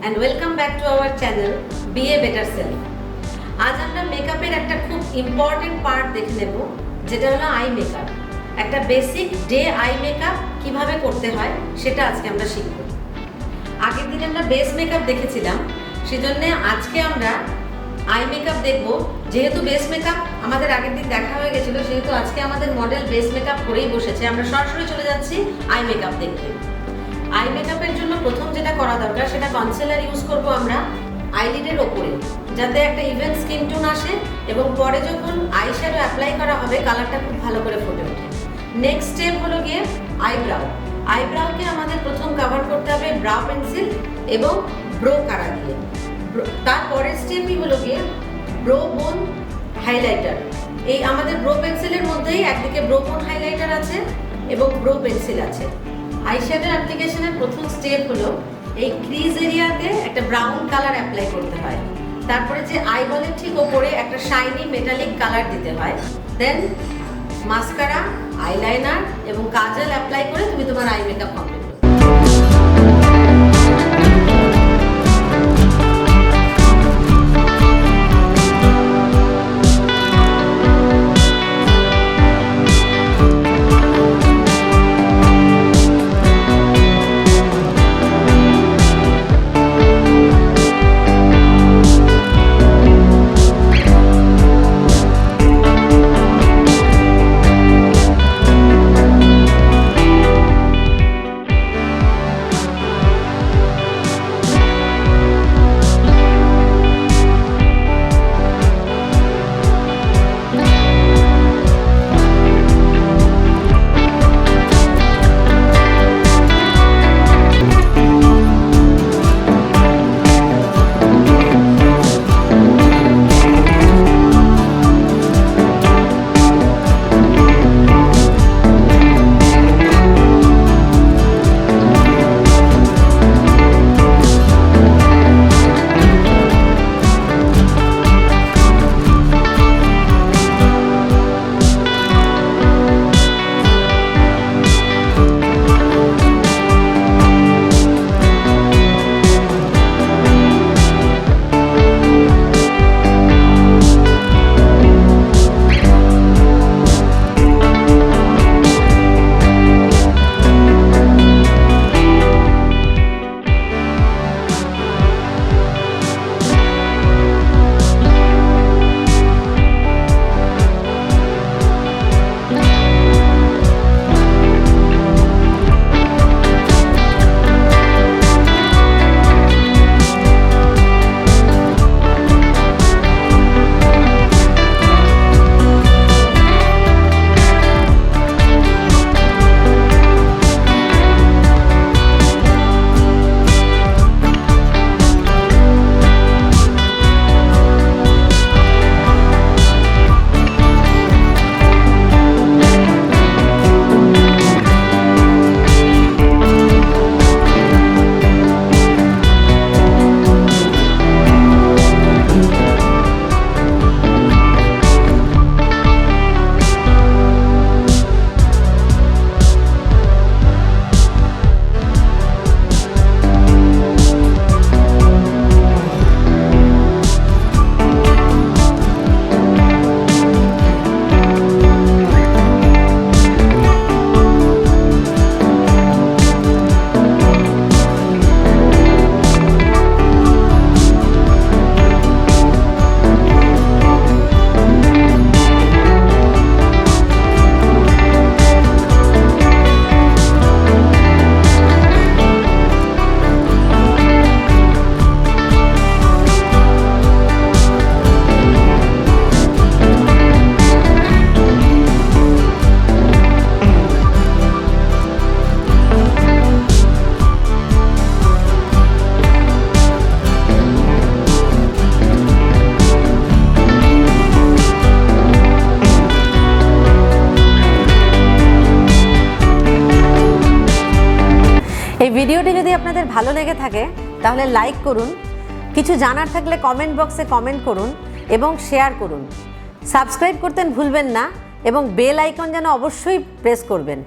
and welcome back to our channel BeABetterSelf. আজ আমরা মেকআপের একটা খুব ইম্পর্টেন্ট পার্ট দেখে নেব, যেটা হলো আই মেকআপ। একটা বেসিক ডে আই মেকআপ কিভাবে করতে হয় সেটা আজকে আমরা শিখব। আগের দিন আমরা বেস মেকআপ দেখেছিলাম, সেজন্য আজকে আমরা আই মেকআপ দেখব। যেহেতু বেস মেকআপ আমাদের আগের দিন দেখা হয়ে গেছিল, সেহেতু আজকে আমাদের মডেল বেস মেকআপ করেই বসেছে। আমরা সরাসরি চলে যাচ্ছি আই মেকআপ দেখতে। আই মেকআপের জন্য প্রথম যেটা করা দরকার সেটা কনসিলার ইউজ করব আমরা আইলিডের ওপরে, যাতে একটা ইভেন স্কিন টোন আসে এবং পরে যখন আই শ্যাডো অ্যাপ্লাই করা হবে কালারটা খুব ভালো করে ফুটে ওঠে। নেক্সট স্টেপ হলো গিয়ে আইব্রাউ। আইব্রাউকে আমাদের প্রথম কভার করতে হবে ব্রাউ পেন্সিল এবং ব্রো কারা দিয়ে। তারপরের স্টেপই হলো গিয়ে ব্রো বোন হাইলাইটার। এই আমাদের ব্রো পেন্সিলের মধ্যেই একদিকে ব্রো বোন হাইলাইটার আছে এবং ব্রো পেন্সিল আছে। আইশ্যাডো অ্যাপ্লিকেশনের প্রথম স্টেপ হলো এই ক্রিজ এরিয়াতে একটা ব্রাউন কালার অ্যাপ্লাই করতে হয়। তারপরে যে আইবলের ঠিক ওপরে একটা শাইনি মেটালিক কালার দিতে হয়। দেন মাস্কারা, আইলাইনার এবং কাজল অ্যাপ্লাই করে তুমি তোমার আই মেকআপ কমপ্লিট করো। এই ভিডিওটি যদি আপনাদের ভালো লেগে থাকে তাহলে লাইক করুন, কিছু জানার থাকলে কমেন্ট বক্সে কমেন্ট করুন এবং শেয়ার করুন। সাবস্ক্রাইব করতে ভুলবেন না এবং বেল আইকন যেন অবশ্যই প্রেস করবেন।